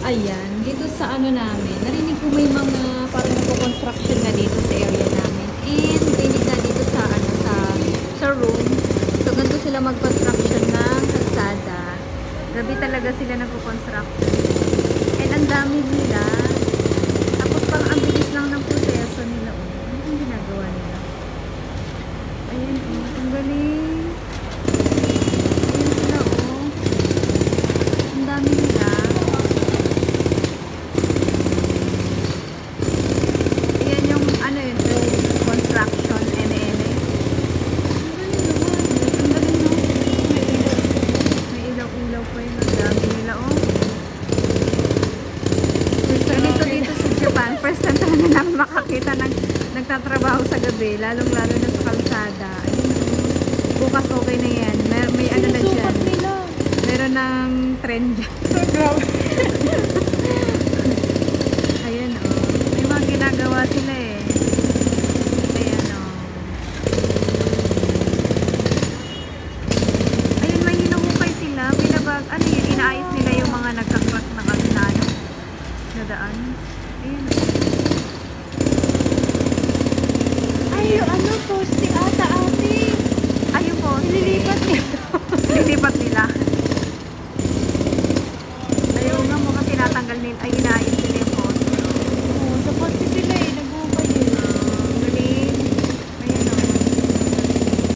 Ayan, dito sa ano namin, narinig ko may mga parang nagko-construction na dito sa area namin. And rinig na dito sa ano sa room. So ganito sila mag-construction ng kalsada. Grabe talaga sila nagko-construction. And ang dami nila. Tapos pang ang bilis lang ng proseso nila. Oh. Ano yung ginagawa nila? Ayan, oh, ang galing. Ayan sila, oh. Ang dami nila. Ayan yung ano yun, construction, eme-eme. Ang galing naman. Ang galing, no? May ilaw-ilaw pa yun. Ang dami nila, oh. So, dito sa Japan, first time talaga namin makakita ng nagtatrabaho sa gabi, lalong-lalo na sa kalsada. Ayun, oh. Bukas okay na yan. May ano na dyan. Meron ng trend dyan. Ayan, oh. May mga ginagawa sila eh. Ayan, oh. Ayun, may hinuhukay sila. Pinabag, ano yun, inaayos nila yung mga nagkakrak na kalsada. Nadaan. Ayun, oh. Ay, yung ano, poste ata ate. Ayun po. Nililipat niya. Nililipat nila. Ayaw nga mo kasi tinatanggal nila. Ay, inaayos